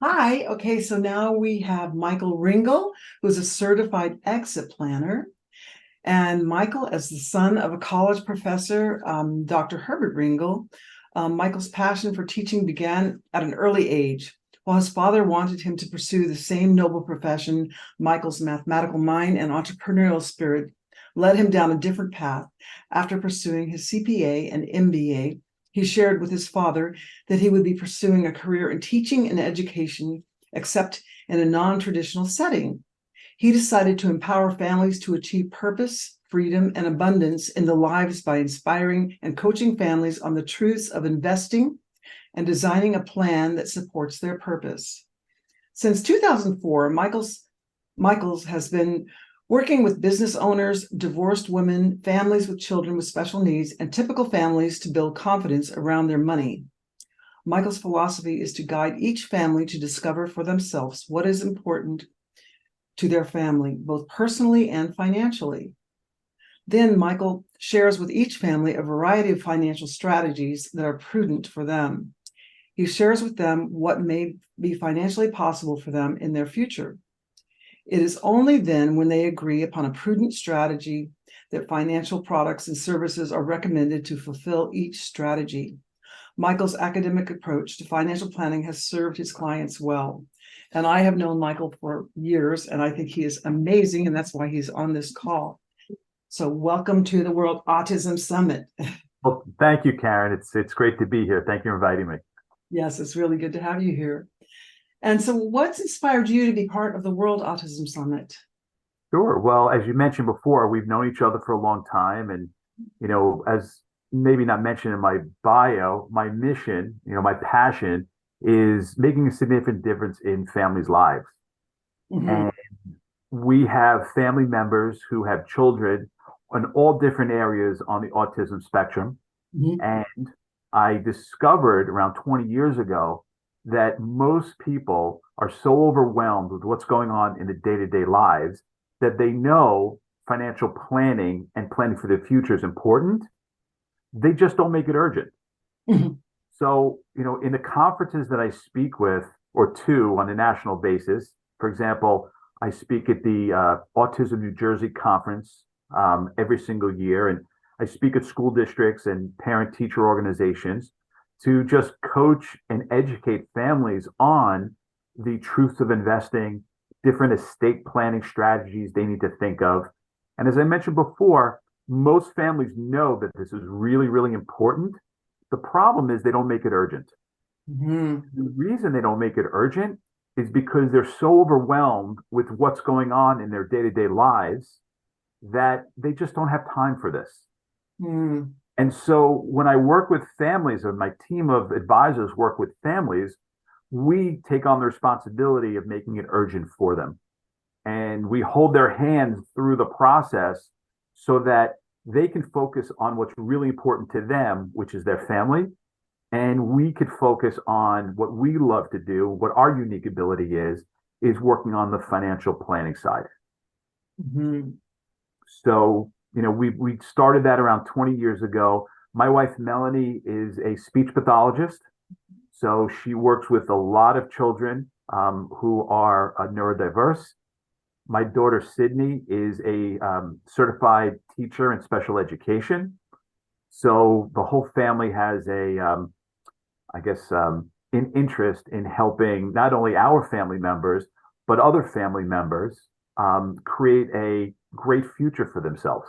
Hi. Okay, so now we have Michael Ringel, who's a certified exit planner. And Michael, as the son of a college professor, Dr. Herbert Ringel, Michael's passion for teaching began at an early age. While his father wanted him to pursue the same noble profession, Michael's mathematical mind and entrepreneurial spirit led him down a different path. After pursuing his CPA and MBA, he shared with his father that he would be pursuing a career in teaching and education, except in a non-traditional setting. He decided to empower families to achieve purpose, freedom, and abundance in their lives by inspiring and coaching families on the truths of investing and designing a plan that supports their purpose. Since 2004, Michaels has been working with business owners, divorced women, families with children with special needs, and typical families to build confidence around their money. Michael's philosophy is to guide each family to discover for themselves what is important to their family, both personally and financially. Then Michael shares with each family a variety of financial strategies that are prudent for them. He shares with them what may be financially possible for them in their future. It is only then, when they agree upon a prudent strategy, that financial products and services are recommended to fulfill each strategy. Michael's academic approach to financial planning has served his clients well. And I have known Michael for years, and I think he is amazing, and that's why he's on this call. So welcome to the World Autism Summit. Well, thank you, Karen. It's great to be here. Thank you for inviting me. Yes, it's really good to have you here. And so what's inspired you to be part of the World Autism Summit? Sure. Well, as you mentioned before, we've known each other for a long time, and as maybe not mentioned in my bio, my mission, my passion is making a significant difference in families' lives. Mhm. And we have family members who have children in all different areas on the autism spectrum. Mhm. And I discovered around 20 years ago that most people are so overwhelmed with what's going on in the day-to-day lives that they know financial planning and planning for the future is important. They just don't make it urgent. Mhm. So, in the conferences that I speak with or two on a national basis, for example, I speak at the Autism New Jersey conference every single year, and I speak at school districts and parent teacher organizations to just coach and educate families on the truths of investing, different estate planning strategies they need to think of. And as I mentioned before, most families know that this is really, really important. The problem is they don't make it urgent. Mhm. The reason they don't make it urgent is because they're so overwhelmed with what's going on in their day-to-day lives that they just don't have time for this. Mhm. And so when I work with families, or my team of advisors work with families, we take on the responsibility of making it urgent for them. And we hold their hands through the process so that they can focus on what's really important to them, which is their family. And we could focus on what we love to do, what our unique ability is working on the financial planning side. Mhm. So, we started that around 20 years ago. My wife Melanie is a speech pathologist, so she works with a lot of children who are neurodiverse. My daughter Sydney is a certified teacher in special education. So the whole family has I guess, an interest in helping not only our family members, but other family members create a great future for themselves.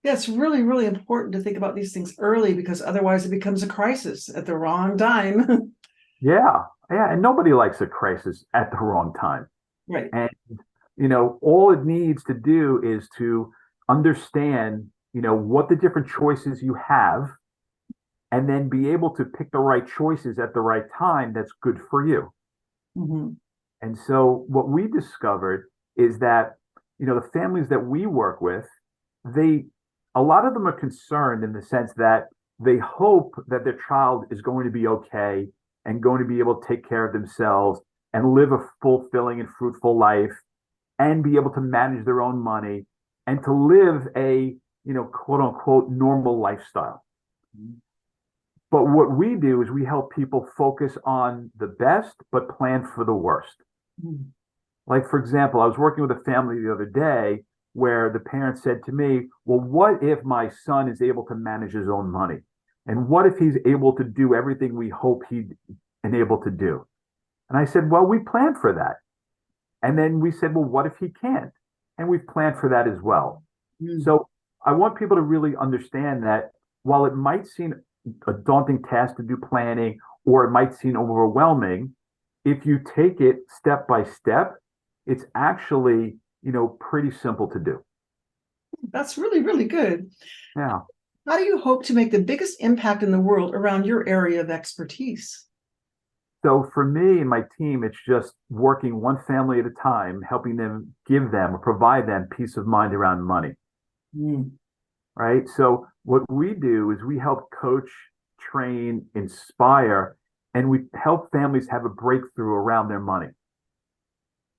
Yeah, it's really, really important to think about these things early because otherwise it becomes a crisis at the wrong time. Yeah, yeah, and nobody likes a crisis at the wrong time. Right. And all it needs to do is to understand, what the different choices you have, and then be able to pick the right choices at the right time that's good for you. Mhm. And so what we discovered is that, the families that we work with, they, a lot of them are concerned in the sense that they hope that their child is going to be okay and going to be able to take care of themselves and live a fulfilling and fruitful life and be able to manage their own money and to live a, quote unquote, normal lifestyle. But what we do is we help people focus on the best, but plan for the worst. Mm. Like, for example, I was working with a family the other day where the parent said to me, well, what if my son is able to manage his own money? And what if he's able to do everything we hope he'd been able to do? And I said, well, we planned for that. And then we said, well, what if he can't? And we've planned for that as well. Mm. So I want people to really understand that while it might seem a daunting task to do planning, or it might seem overwhelming, if you take it step by step, it's actually, pretty simple to do. That's really, really good. Yeah. How do you hope to make the biggest impact in the world around your area of expertise? So for me and my team, it's just working one family at a time, helping them give them or provide them peace of mind around money. Mm. Right. So what we do is we help coach, train, inspire, and we help families have a breakthrough around their money.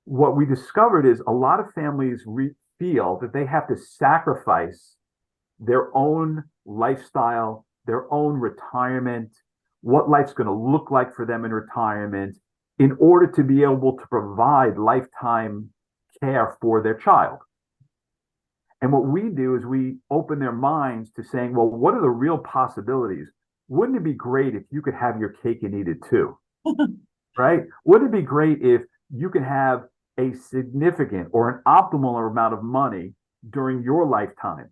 What we discovered is a lot of families feel that they have to sacrifice their own lifestyle, their own retirement, what life's going to look like for them in retirement in order to be able to provide lifetime care for their child. And what we do is we open their minds to saying, well, what are the real possibilities? Wouldn't it be great if you could have your cake and eat it too? Right? Wouldn't it be great if you could have a significant or an optimal amount of money during your lifetime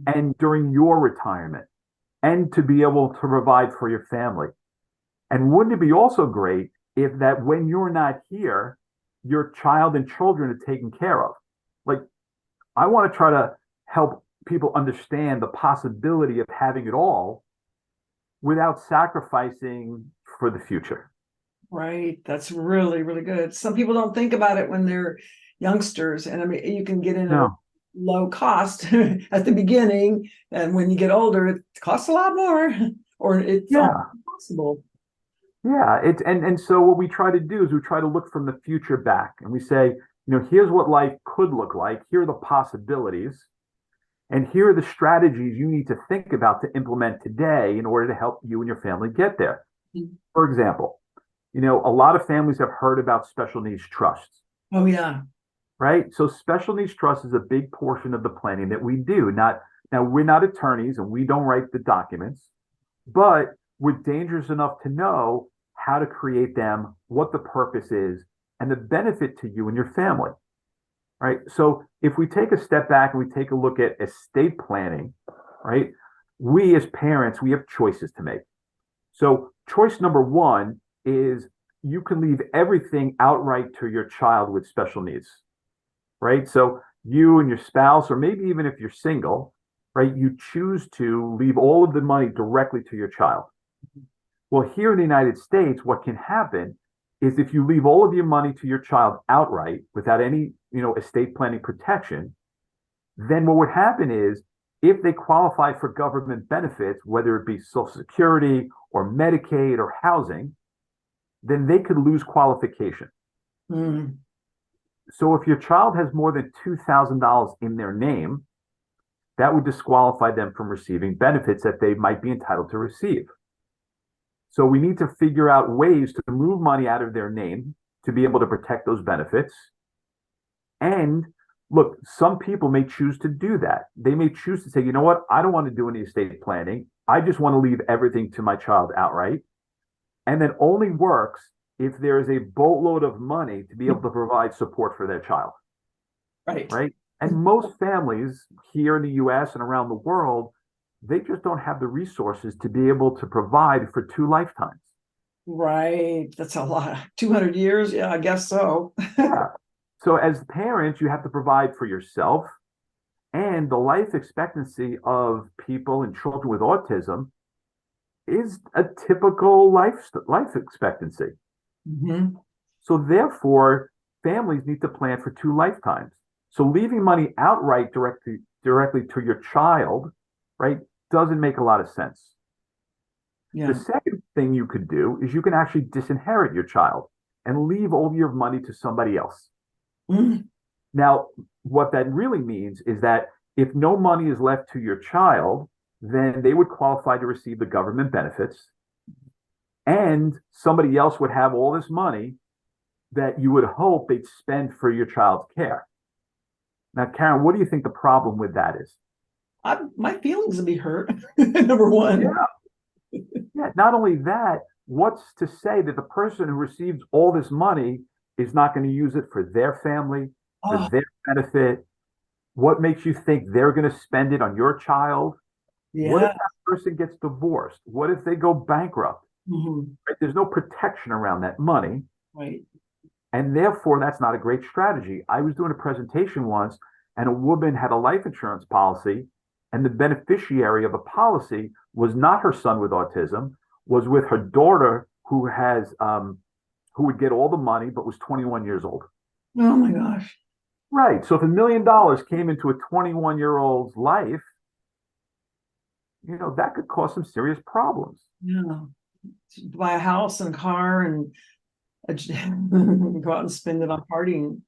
and during your retirement and to be able to provide for your family? And wouldn't it be also great if that when you're not here, your child and children are taken care of? Like, I want to try to help people understand the possibility of having it all without sacrificing for the future. Right. That's really, really good. Some people don't think about it when they're youngsters. And I mean, you can get in at a No. low cost at the beginning. And when you get older, it costs a lot more, or it's Yeah. almost impossible. Yeah. And so what we try to do is we try to look from the future back and we say, here's what life could look like. Here are the possibilities. And here are the strategies you need to think about to implement today in order to help you and your family get there. Mm-hmm. For example, a lot of families have heard about special needs trusts. Oh, yeah. Right? So special needs trust is a big portion of the planning that we do. Now, we're not attorneys and we don't write the documents, but we're dangerous enough to know how to create them, what the purpose is, and the benefit to you and your family. Right? So if we take a step back and we take a look at estate planning, right? We as parents, we have choices to make. So choice number one is you can leave everything outright to your child with special needs, right? So you and your spouse, or maybe even if you're single, right, you choose to leave all of the money directly to your child. Well, here in the United States, what can happen is if you leave all of your money to your child outright without any, estate planning protection, then what would happen is if they qualify for government benefits, whether it be Social Security or Medicaid or housing, then they could lose qualification. Mm. So if your child has more than $2,000 in their name, that would disqualify them from receiving benefits that they might be entitled to receive. So we need to figure out ways to move money out of their name to be able to protect those benefits. And look, some people may choose to do that. They may choose to say, you know what, I don't want to do any estate planning. I just want to leave everything to my child outright. And then only works if there is a boatload of money to be able to provide support for their child. Right. Right. And most families here in the US and around the world, they just don't have the resources to be able to provide for 2 lifetimes. Right. That's a lot. 200 years. Yeah, I guess so. Yeah. So as parents, you have to provide for yourself, and the life expectancy of people and children with autism is a typical life expectancy. Mm-hmm. So therefore, families need to plan for 2 lifetimes. So leaving money outright directly to your child, right, doesn't make a lot of sense. Yeah. The second thing you could do is you can actually disinherit your child and leave all your money to somebody else. Mm. Now, what that really means is that if no money is left to your child, then they would qualify to receive the government benefits. and somebody else would have all this money that you would hope they'd spend for your child's care. Now, Karen, what do you think the problem with that is? My feelings would be hurt. Number one. Yeah. Yeah. Not only that, what's to say that the person who receives all this money is not going to use it for their family, for Oh, their benefit? What makes you think they're going to spend it on your child? What if yeah. that person gets divorced? What if they go bankrupt? Mhm. Right? There's no protection around that money. Right. And therefore, that's not a great strategy. I was doing a presentation once, and a woman had a life insurance policy, and the beneficiary of the policy was not her son with autism, was with her daughter who would get all the money, but was 21 years old. Oh my gosh. Right. So if $1 million came into a 21-year-old's life, that could cause some serious problems. Yeah. Buy a house and a car and go out and spend it on partying.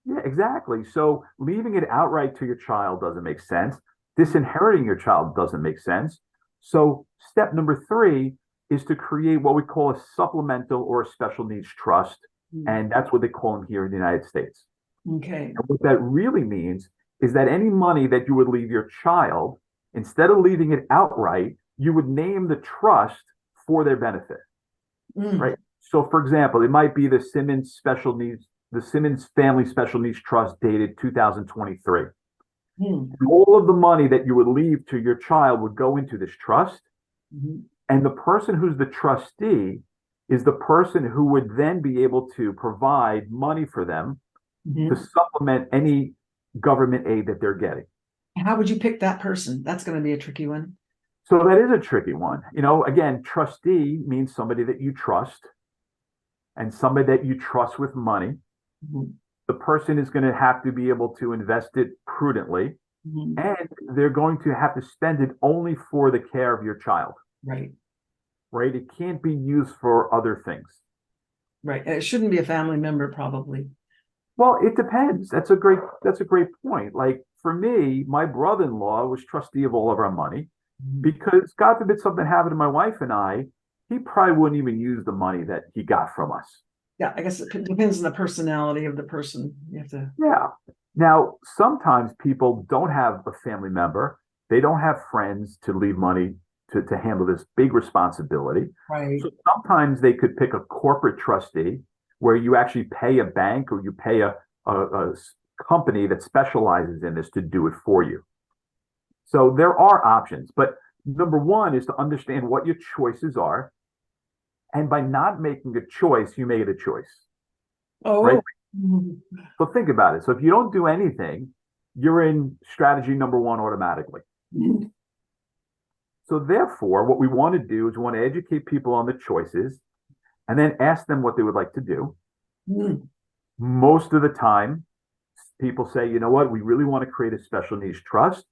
Yeah, exactly. So leaving it outright to your child doesn't make sense. Disinheriting your child doesn't make sense. So step number 3 is to create what we call a supplemental or a special needs trust. And that's what they call them here in the United States. Okay. And what that really means is that any money that you would leave your child, instead of leaving it outright, you would name the trust for their benefit. Right. So for example, it might be the Simmons Family Special Needs Trust dated 2023. All of the money that you would leave to your child would go into this trust. And the person who's the trustee is the person who would then be able to provide money for them to supplement any government aid that they're getting. How would you pick that person? That's going to be a tricky one. So that is a tricky one. Again, trustee means somebody that you trust and somebody that you trust with money. The person is going to have to be able to invest it prudently, and they're going to have to spend it only for the care of your child. Right. Right. It can't be used for other things. Right. It shouldn't be a family member, probably. Well, it depends. That's a great point. Like for me, my brother-in-law was trustee of all of our money because God forbid something happened to my wife and I, he probably wouldn't even use the money that he got from us. Yeah, I guess it depends on the personality of the person. You have to. Yeah. Now, sometimes people don't have a family member. They don't have friends to leave money to handle this big responsibility. Right. So sometimes they could pick a corporate trustee where you actually pay a bank or you pay a company that specializes in this to do it for you. So there are options, but number 1 is to understand what your choices are. And by not making a choice, you made a choice. Oh, right? So think about it. So if you don't do anything, you're in strategy number 1 automatically. So therefore, what we want to do is we want to educate people on the choices and then ask them what they would like to do. Most of the time, people say, you know what, we really want to create a special needs trust.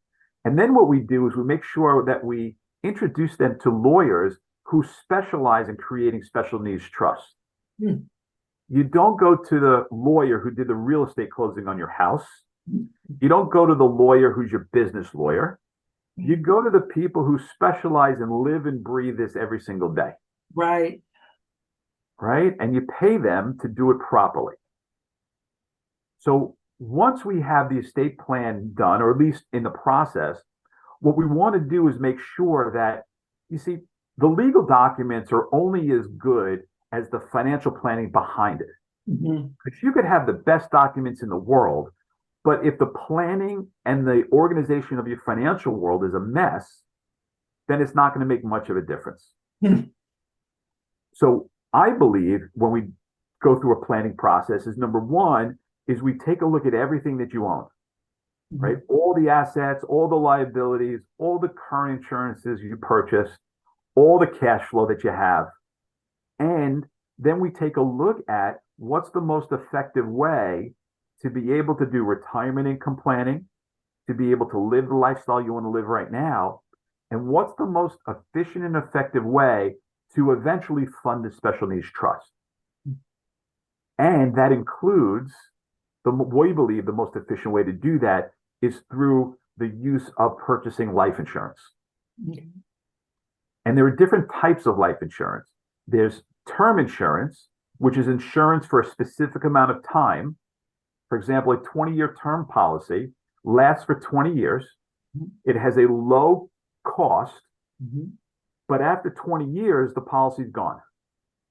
And then what we do is we make sure that we introduce them to lawyers who specialize in creating special needs trusts. You don't go to the lawyer who did the real estate closing on your house. You don't go to the lawyer who's your business lawyer. You go to the people who specialize and live and breathe this every single day. right. Right? And you pay them to do it properly. So once we have the estate plan done, or at least in the process, what we want to do is make sure that, you see, the legal documents are only as good as the financial planning behind it. Because you could have the best documents in the world, but if the planning and the organization of your financial world is a mess, then it's not going to make much of a difference. So I believe when we go through a planning process is number 1 is we take a look at everything that you own, right? All the assets, all the liabilities, all the current insurances you purchased, all the cash flow that you have. And then we take a look at what's the most effective way to be able to do retirement income planning, to be able to live the lifestyle you want to live right now, and what's the most efficient and effective way to eventually fund the special needs trust. And that includes, we believe the most efficient way to do that is through the use of purchasing life insurance. And there are different types of life insurance. There's term insurance, which is insurance for a specific amount of time. For example, a 20-year term policy lasts for 20 years. It has a low cost, Mhm. but after 20 years, the policy's gone.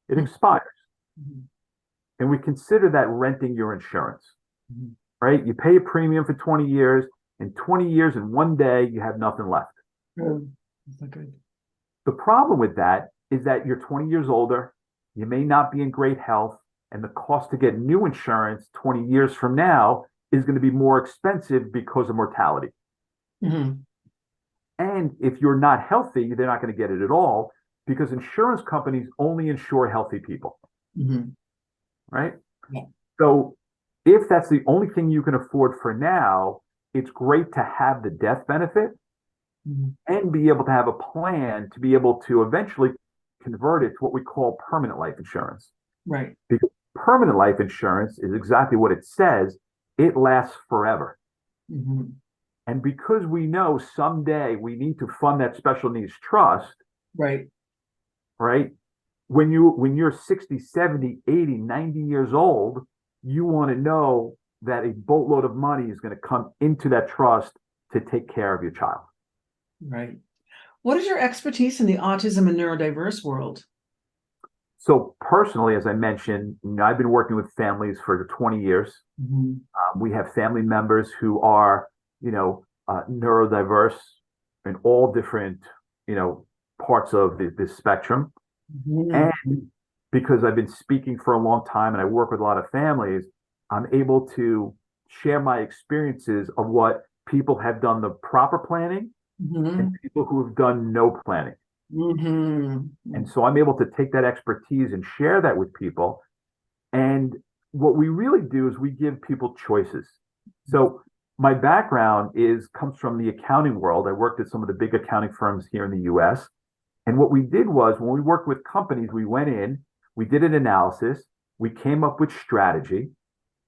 It Mhm. expires. Mhm. And we consider that renting your insurance, Mhm. right? You pay a premium for 20 years. In 20 years and one day, you have nothing left. Oh, that's not good. The problem with that is that you're 20 years older, you may not be in great health, and the cost to get new insurance 20 years from now is going to be more expensive because of mortality. Mhm. And if you're not healthy, they're not going to get it at all because insurance companies only insure healthy people, Mhm. right? Yeah. So if that's the only thing you can afford for now, it's great to have the death benefit Mhm. and be able to have a plan to be able to eventually convert it to what we call permanent life insurance. Right. Because permanent life insurance is exactly what it says. It lasts forever. Mhm. And because we know someday we need to fund that special needs trust, Right. right? When you're 60, 70, 80, 90 years old, you want to know that a boatload of money is going to come into that trust to take care of your child. Right. What is your expertise in the autism and neurodiverse world? So personally, as I mentioned, I've been working with families for 20 years. Mhm. We have family members who are, neurodiverse in all different, parts of this spectrum. Mhm. And because I've been speaking for a long time and I work with a lot of families, I'm able to share my experiences of what people have done the proper planning and Mhm. people who have done no planning. Mhm. And so I'm able to take that expertise and share that with people. And what we really do is we give people choices. So my background is comes from the accounting world. I worked at some of the big accounting firms here in the US. And what we did was when we worked with companies, we went in, we did an analysis, we came up with strategy,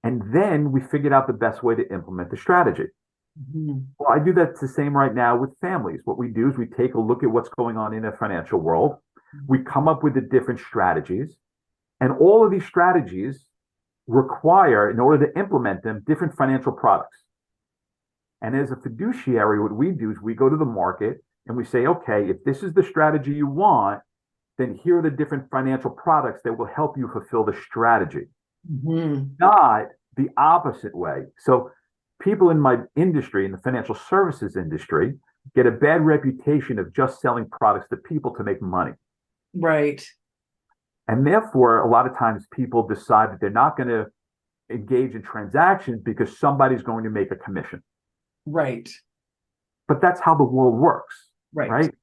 and then we figured out the best way to implement the strategy. Mhm. Well, I do that the same right now with families. What we do is we take a look at what's going on in the financial world. We come up with the different strategies, and all of these strategies require, in order to implement them, different financial products. And as a fiduciary, what we do is we go to the market and we say, okay, if this is the strategy you want, then here are the different financial products that will help you fulfill the strategy, Mhm. not the opposite way. So people in my industry, in the financial services industry, get a bad reputation of just selling products to people to make money. Right. And therefore, a lot of times people decide that they're not going to engage in transactions because somebody's going to make a commission. Right. But that's how the world works, Right. right?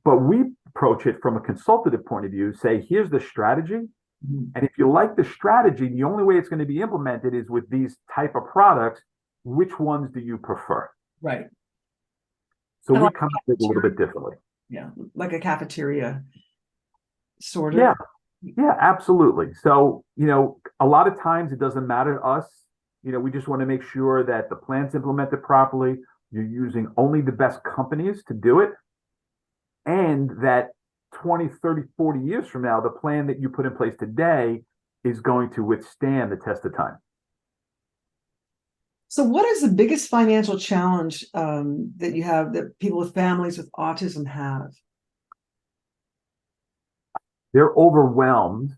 But we approach it from a consultative point of view, say, here's the strategy. Mhm. And if you like the strategy, the only way it's going to be implemented is with these type of products. Which ones do you prefer? Right. So Kind of we like come a at it a little cafeteria. bit differently. Yeah, like a cafeteria, sort of. Yeah, yeah, absolutely. So, a lot of times it doesn't matter to us. We just want to make sure that the plan's implemented properly. You're using only the best companies to do it. And that 20, 30, 40 years from now, the plan that you put in place today is going to withstand the test of time. So, what is the biggest financial challenge that you have that people with families with autism have? They're overwhelmed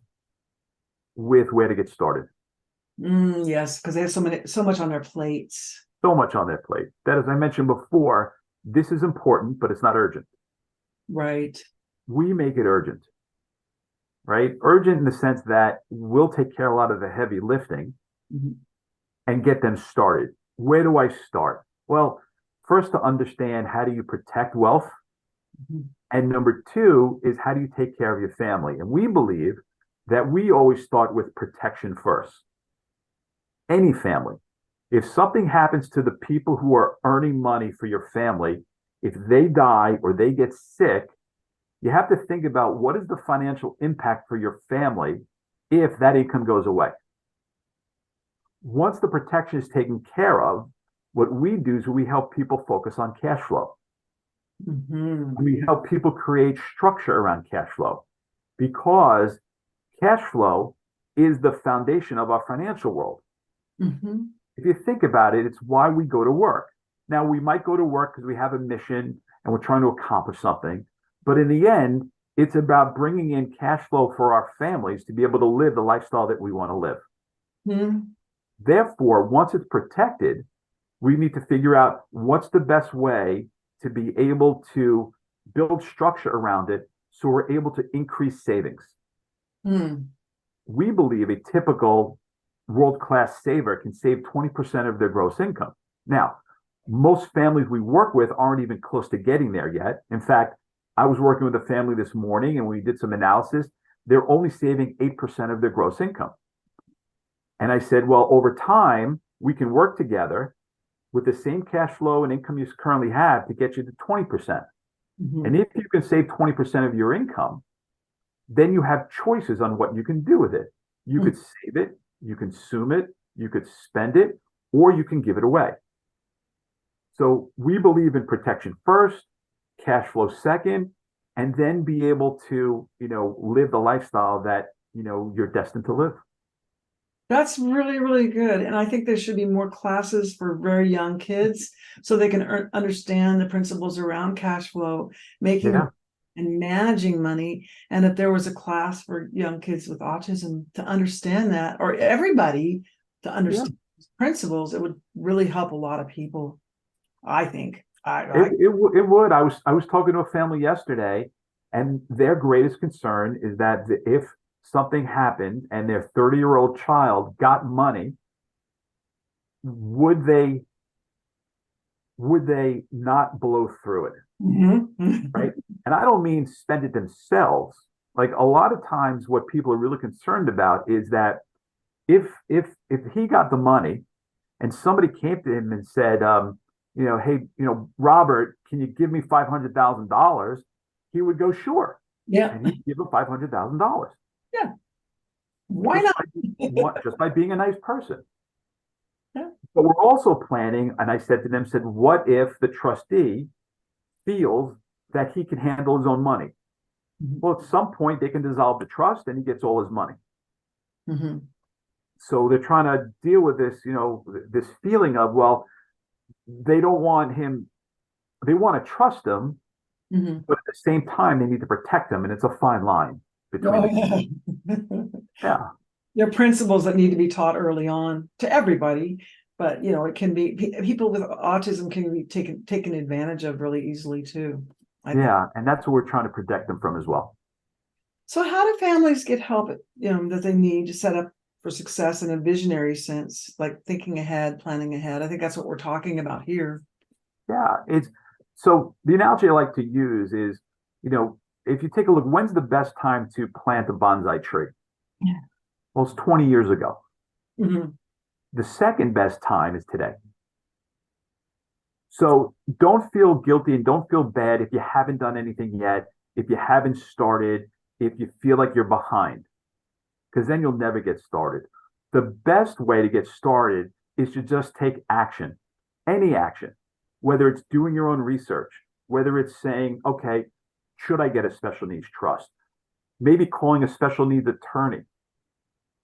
with where to get started. Yes, because they have so much on their plates. So much on their plate. That, as I mentioned before, this is important, but it's not urgent. Right. We make it urgent, right? Urgent in the sense that we'll take care of a lot of the heavy lifting Mhm. and get them started. Where do I start? Well, first to understand how do you protect wealth? Mhm. And number two is how do you take care of your family? And we believe that we always start with protection first. Any family. If something happens to the people who are earning money for your family, if they die or they get sick, you have to think about what is the financial impact for your family if that income goes away. Once the protection is taken care of, what we do is we help people focus on cash flow. Mhm. We help people create structure around cash flow because cash flow is the foundation of our financial world. Mm-hmm. If you think about it, it's why we go to work. Now, we might go to work because we have a mission and we're trying to accomplish something. But in the end, it's about bringing in cash flow for our families to be able to live the lifestyle that we want to live. Mm-hmm. Therefore, once it's protected, we need to figure out what's the best way to be able to build structure around it so we're able to increase savings. Mm. We believe a typical world-class saver can save 20% of their gross income. Now, most families we work with aren't even close to getting there yet. In fact, I was working with a family this morning and we did some analysis. They're only saving 8% of their gross income. And I said, well, over time, we can work together with the same cash flow and income you currently have to get you to 20%. Mm-hmm. And if you can save 20% of your income, then you have choices on what you can do with it. You could save it, you consume it, you could spend it, or you can give it away. So we believe in protection first, cash flow second, and then be able to, live the lifestyle that, you're destined to live. That's really, really good. And I think there should be more classes for very young kids so they can understand the principles around cash flow, making and managing money. And if there was a class for young kids with autism to understand that, or everybody to understand these principles, it would really help a lot of people, I think. It would. I was talking to a family yesterday, and their greatest concern is that if something happened and their 30-year-old child got money, would they not blow through it? Mm-hmm. Right? And I don't mean spend it themselves. Like a lot of times what people are really concerned about is that if he got the money and somebody came to him and said, hey, Robert, can you give me $500,000? He would go, sure. Yeah. And he'd give him $500,000. Yeah. Why not? Just by being a nice person. Yeah. But we're also planning, and I said to them, what if the trustee feels that he can handle his own money? Mm-hmm. Well, at some point they can dissolve the trust and he gets all his money. Mm-hmm. So they're trying to deal with this, this feeling of, well, they don't want him, they want to trust him, Mm-hmm. but at the same time they need to protect him, and it's a fine line between yeah. There are principles that need to be taught early on to everybody, but it can be people with autism can be taken advantage of really easily too. I think. And that's what we're trying to protect them from as well. So how do families get help that they need to set up for success in a visionary sense, like thinking ahead, planning ahead? I think that's what we're talking about here. So the analogy I like to use is, if you take a look, when's the best time to plant a bonsai tree? Yeah. Well, it's 20 years ago. Mm-hmm. The second best time is today. So don't feel guilty and don't feel bad if you haven't done anything yet, if you haven't started, if you feel like you're behind, because then you'll never get started. The best way to get started is to just take action, any action, whether it's doing your own research, whether it's saying, okay, should I get a special needs trust? Maybe calling a special needs attorney,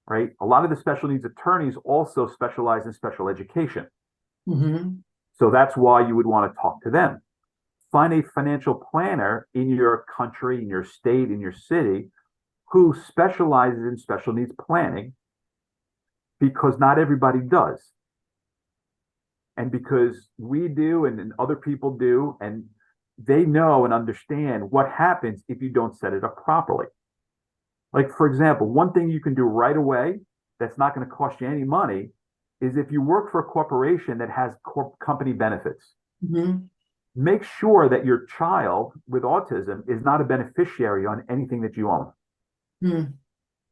right? A lot of the special needs attorneys also specialize in special education. Mm-hmm. So that's why you would want to talk to them. Find a financial planner in your country, in your state, in your city, who specializes in special needs planning, because not everybody does. And because we do and other people do, and they know and understand what happens if you don't set it up properly. Like, for example, one thing you can do right away that's not going to cost you any money is if you work for a corporation that has company benefits. Mm-hmm. Make sure that your child with autism is not a beneficiary on anything that you own. Mm.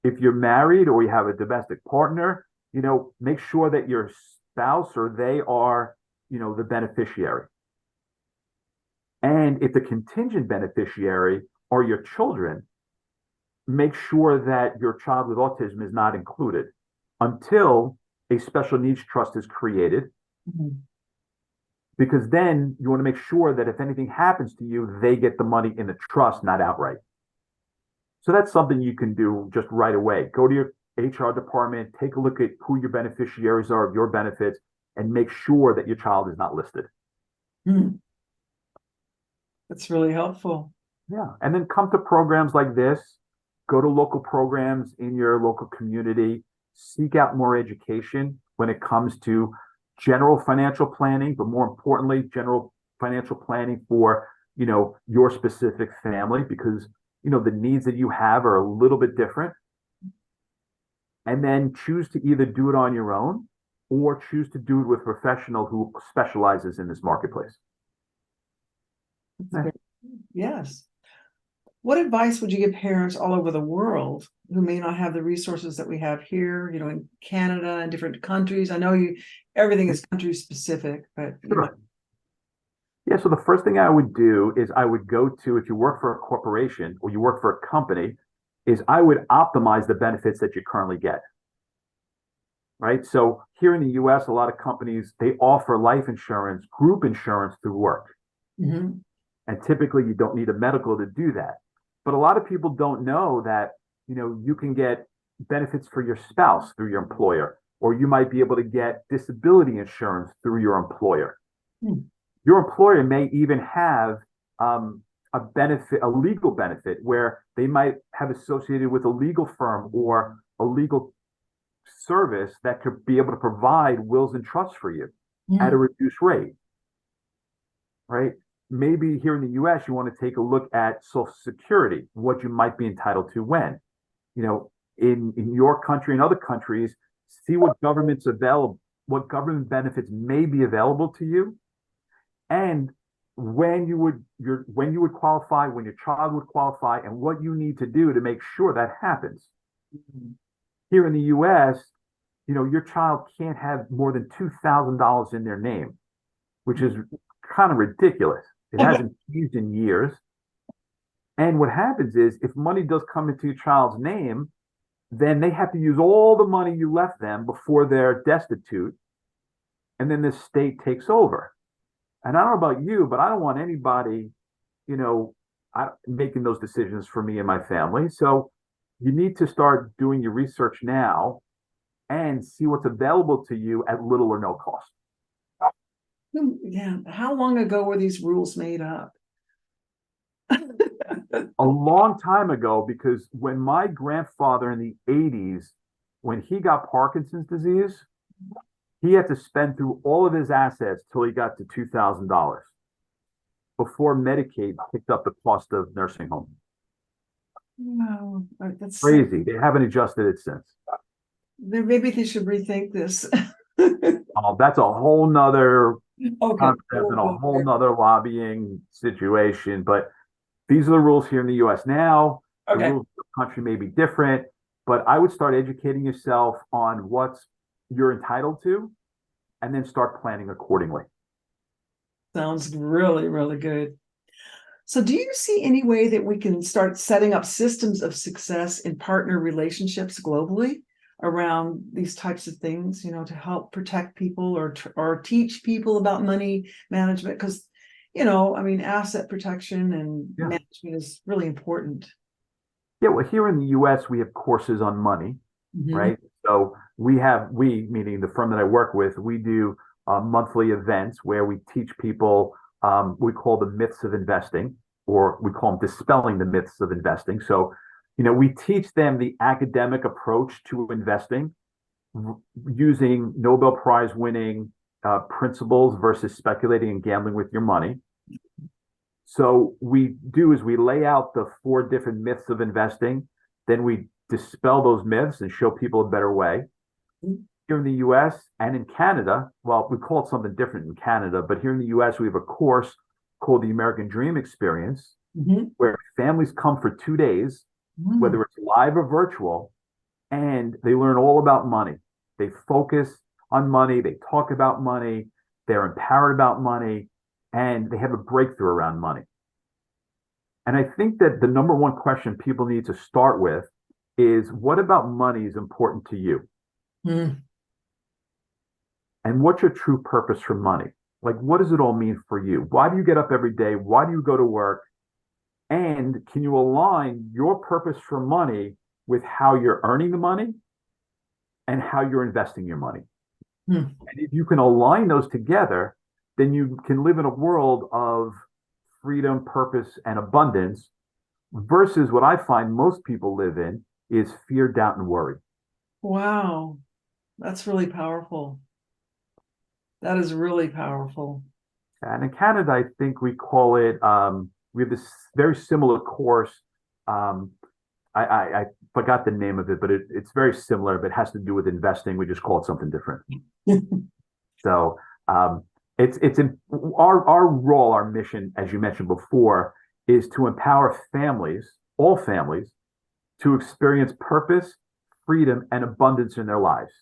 If you're married or you have a domestic partner, make sure that your spouse or they are, the beneficiary. And if the contingent beneficiary are your children, make sure that your child with autism is not included until a special needs trust is created. Mm-hmm. Because then you want to make sure that if anything happens to you, they get the money in the trust, not outright. So that's something you can do just right away. Go to your HR department, take a look at who your beneficiaries are of your benefits, and make sure that your child is not listed. Hmm. That's really helpful. Yeah. And then come to programs like this, go to local programs in your local community, seek out more education when it comes to general financial planning, but more importantly, general financial planning for, your specific family, because, the needs that you have are a little bit different. And then choose to either do it on your own or choose to do it with a professional who specializes in this marketplace. Yes. What advice would you give parents all over the world who may not have the resources that we have here, in Canada and different countries? I know everything is country specific, but Sure. Yeah, so the first thing I would do is I would go to, if you work for a corporation or you work for a company, is I would optimize the benefits that you currently get. Right? So here in the US, a lot of companies, they offer life insurance, group insurance through work. Mhm. And typically you don't need a medical to do that. But a lot of people don't know that, you can get benefits for your spouse through your employer, or you might be able to get disability insurance through your employer. Hmm. Your employer may even have a benefit, a legal benefit, where they might have associated with a legal firm or a legal service that could be able to provide wills and trusts for you at a reduced rate, right? Maybe here in the US, you want to take a look at Social Security, what you might be entitled to when. In your country and other countries, see what government's available, what government benefits may be available to you, and when you would qualify, when your child would qualify, and what you need to do to make sure that happens. Here in the US, your child can't have more than $2,000 in their name, which is kind of ridiculous. It hasn't changed in years. And what happens is if money does come into your child's name, then they have to use all the money you left them before they're destitute. And then the state takes over. And I don't know about you, but I don't want anybody, making those decisions for me and my family. So you need to start doing your research now and see what's available to you at little or no cost. Yeah. How long ago were these rules made up? A long time ago, because when my grandfather in the 80s, when he got Parkinson's disease, he had to spend through all of his assets till he got to $2,000 before Medicaid picked up the cost of nursing home. Wow, that's Crazy. They haven't adjusted it since. maybe they should rethink this. That's a whole nother Okay. concept and a whole nother lobbying situation. But these are the rules here in the US now. The Okay. rules of the country may be different, but I would start educating yourself on what you're entitled to and then start planning accordingly. Sounds really, really good. So do you see any way that we can start setting up systems of success in partner relationships globally around these types of things, to help protect people or teach people about money management? Because, asset protection and Yeah. management is really important. Yeah, well, here in the US, we have courses on money, Mhm. right? So we, meaning the firm that I work with, we do monthly events where we teach people, we call them myths of investing, or we call them dispelling the myths of investing. So, we teach them the academic approach to investing using Nobel Prize winning principles versus speculating and gambling with your money. So we do is we lay out the 4 different myths of investing, then we dispel those myths and show people a better way. Here in the US and in Canada, well, we call it something different in Canada, but here in the US, we have a course called the American Dream Experience, where families come for 2 days, whether it's live or virtual, and they learn all about money. They focus on money, they talk about money, they're empowered about money, and they have a breakthrough around money. And I think that the number one question people need to start with is, what about money is important to you? And what's your true purpose for money? Like, what does it all mean for you? Why do you get up every day? Why do you go to work? And can you align your purpose for money with how you're earning the money and how you're investing your money? Hmm. And if you can align those together, then you can live in a world of freedom, purpose, and abundance versus what I find most people live in is fear, doubt, and worry. Wow, that's really powerful. That is really powerful. And in Canada, I think we call it, we have this very similar course. Um, I forgot the name of it, but it's very similar, but it has to do with investing. We just call it something different. So it's in our role, our mission, as you mentioned before, is to empower families, all families, to experience purpose, freedom, and abundance in their lives.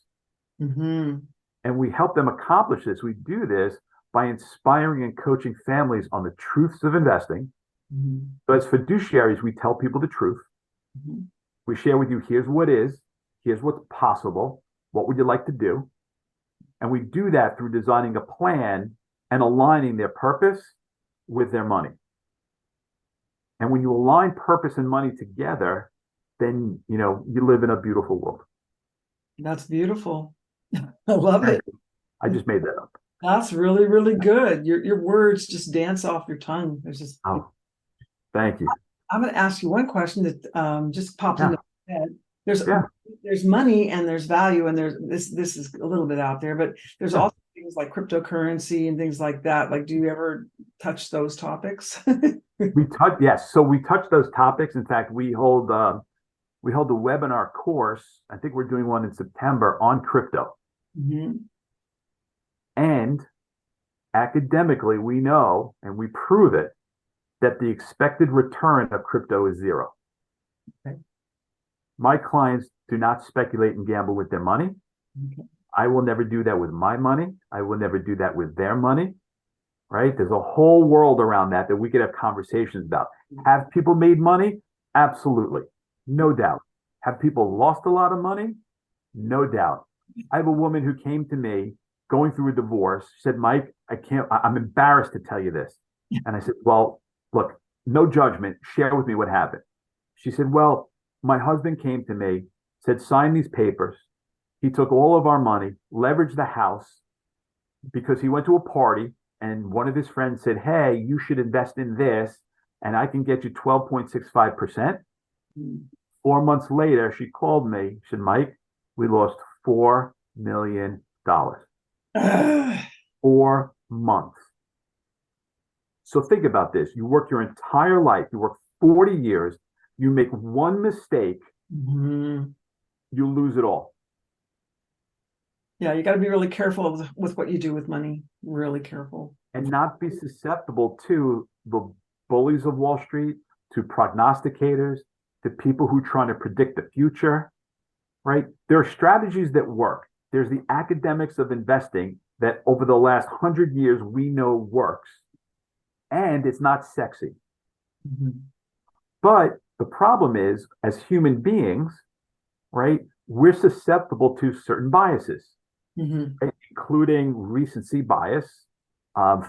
Hmm. And we help them accomplish this. We do this by inspiring and coaching families on the truths of investing. Hmm. So as fiduciaries, we tell people the truth. Hmm. We share with you, here's what is, here's what's possible, what would you like to do? And we do that through designing a plan and aligning their purpose with their money. And when you align purpose and money together, then you live in a beautiful world. That's beautiful. I love it. I just made that up. That's really, really good. Your words just dance off your tongue. There's just Oh, thank you. I'm going to ask you one question that just popped Yeah, into my head. There's yeah, there's money and there's value, and there's this is a little bit out there, but there's yeah. also things like cryptocurrency and things like that. Like, do you ever touch those topics? Yes. So we touch those topics. In fact, we hold a webinar course. I think we're doing one in September on crypto. Hmm. And academically, we know and we prove it that the expected return of crypto is zero. Okay. My clients do not speculate and gamble with their money. Okay. I will never do that with my money. I will never do that with their money. Right? There's a whole world around that we could have conversations about. Have people made money? Absolutely. No doubt. Have people lost a lot of money? No doubt. I have a woman who came to me going through a divorce, said, Mike, I'm embarrassed to tell you this. And I said, well, look, no judgment. Share with me what happened. She said, well, my husband came to me, said, sign these papers. He took all of our money, leveraged the house because he went to a party and one of his friends said, hey, you should invest in this and I can get you 12.65%. 4 months later, she called me. She said, Mike, we lost $4 million. 4 months. So think about this. You work your entire life, you work 40 years, you make one mistake, Hmm. you lose it all. Yeah, you got to be really careful with what you do with money. Really careful. And not be susceptible to the bullies of Wall Street, to prognosticators, to people who are trying to predict the future, right? There are strategies that work. There's the academics of investing that over the last 100 years we know works, and it's not sexy. Hmm. But the problem is, as human beings, right, we're susceptible to certain biases, Hmm. right? Including recency bias,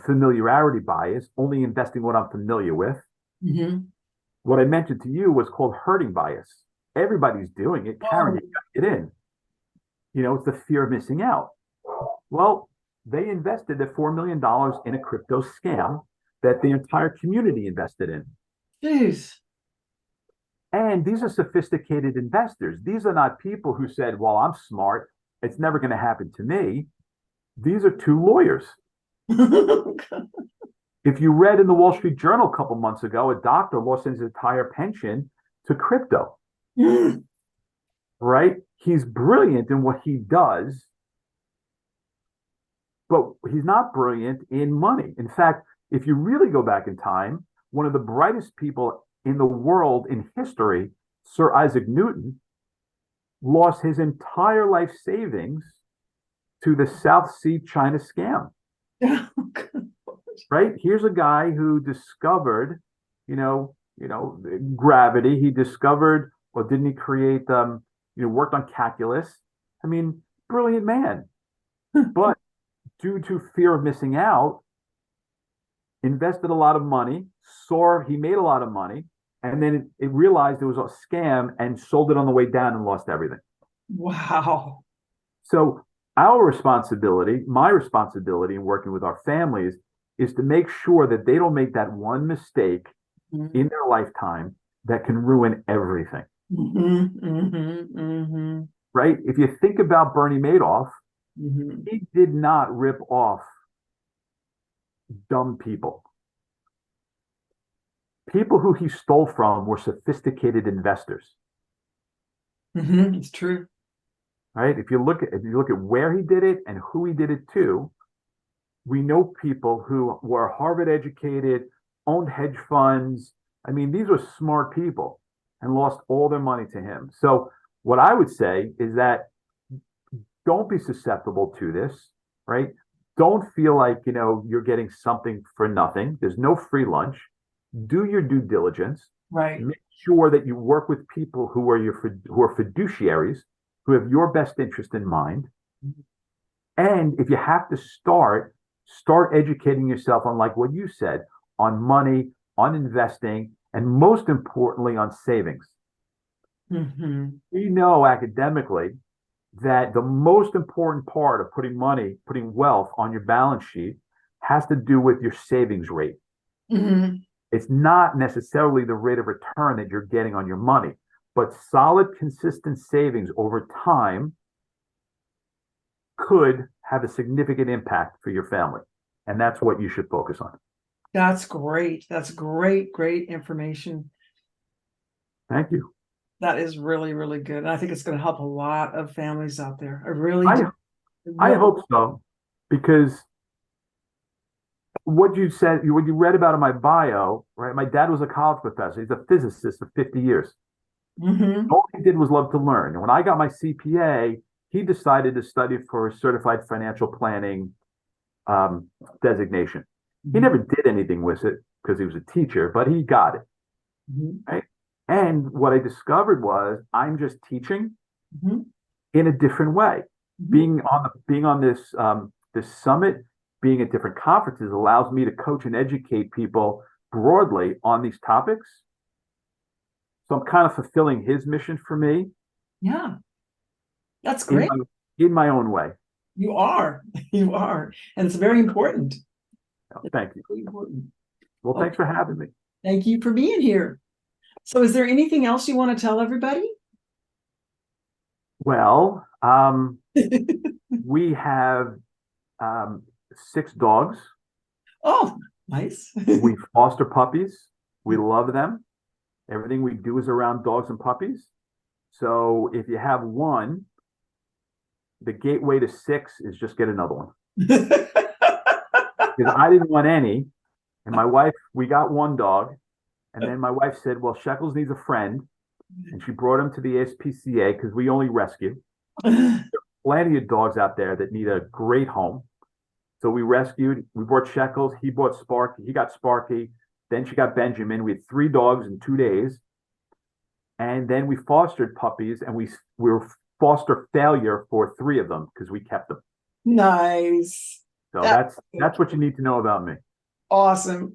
familiarity bias, only investing what I'm familiar with. Hmm. What I mentioned to you was called herding bias. Everybody's doing it. Karen, Oh. you got to get in. It's the fear of missing out. Well, they invested the $4 million in a crypto scam that the entire community invested in. Jeez. And these are sophisticated investors. These are not people who said, well, I'm smart. It's never going to happen to me. These are two lawyers. If you read in the Wall Street Journal a couple months ago, a doctor lost his entire pension to crypto, right? He's brilliant in what he does, but he's not brilliant in money. In fact, if you really go back in time, one of the brightest people in the world in history, Sir Isaac Newton, lost his entire life savings to the South Sea China scam. Right? Here's a guy who discovered, gravity. He discovered, well, didn't he create, worked on calculus. I mean, brilliant man. But due to fear of missing out, invested a lot of money, saw he made a lot of money, and then it realized it was a scam and sold it on the way down and lost everything. Wow. So our responsibility, my responsibility in working with our families is to make sure that they don't make that one mistake in their lifetime that can ruin everything. Right? If you think about Bernie Madoff, he did not rip off dumb people. People who he stole from were sophisticated investors. It's true. Right? If you look at where he did it and who he did it to, we know people who were Harvard educated, owned hedge funds. I mean, these were smart people and lost all their money to him. So what I would say is that don't be susceptible to this, right? Don't feel like, you're getting something for nothing. There's no free lunch. Do your due diligence. Right. Make sure that you work with people who are fiduciaries, who have your best interest in mind. And if you have to start educating yourself on, like what you said, on money, on investing, and most importantly, on savings. We know academically that the most important part of putting wealth on your balance sheet has to do with your savings rate. It's not necessarily the rate of return that you're getting on your money, but solid, consistent savings over time could have a significant impact for your family. And that's what you should focus on. That's great. That's great information. Thank you. That is really, really good. And I think it's going to help a lot of families out there. I really do. I hope so, because what you read about in my bio, right? My dad was a college professor. He's a physicist for 50 years. All he did was love to learn. And when I got my CPA, he decided to study for a certified financial planning designation. He never did anything with it because he was a teacher, but he got it. Right? And what I discovered was I'm just teaching in a different way. Being on this summit, being at different conferences allows me to coach and educate people broadly on these topics. So I'm kind of fulfilling his mission for me. Yeah, that's great. In my own way. You are, and it's very important. Thank you. Very important. Well, thanks for having me. Thank you for being here. So is there anything else you want to tell everybody? Well, we have 6 dogs. Oh, nice. We foster puppies. We love them. Everything we do is around dogs and puppies. So if you have one, the gateway to 6 is just get another one. Because I didn't want any. And my wife, we got one dog. And then my wife said, well, Shekels needs a friend. And she brought him to the SPCA because we only rescue. There are plenty of dogs out there that need a great home. So we brought Shekels. He got Sparky. Then she got Benjamin. We had 3 dogs in 2 days. And then we fostered puppies, and we were foster failure for 3 of them because we kept them. Nice. So that's what you need to know about me. Awesome.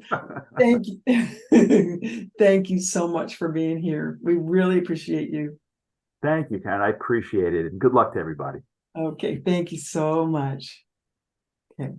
Thank you. Thank you so much for being here. We really appreciate you. Thank you, Karen. I appreciate it. And good luck to everybody. Okay. Thank you so much. Okay.